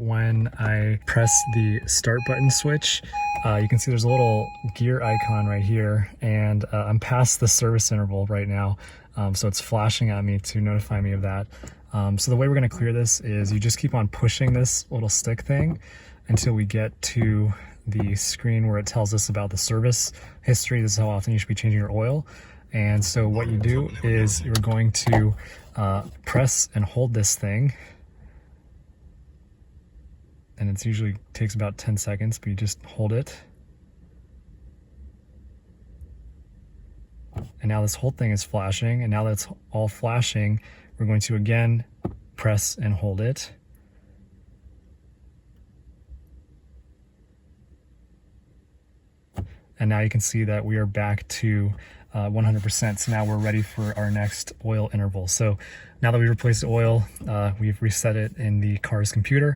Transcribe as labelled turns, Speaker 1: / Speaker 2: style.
Speaker 1: When I press the start button switch, you can see there's a little gear icon right here, and I'm past the service interval right now, so it's flashing at me to notify me of that. So the way we're going to clear this is you just keep on pushing this little stick thing until we get to the screen where it tells us about the service history. This is how often you should be changing your oil. And so what you do is you're going to press and hold this thing, and it usually takes about 10 seconds, but you just hold it. And now this whole thing is flashing, and now that it's all flashing, we're going to again press and hold it. And now you can see that we are back to 100%. So now we're ready for our next oil interval. So now that we've replaced the oil, we've reset it in the car's computer.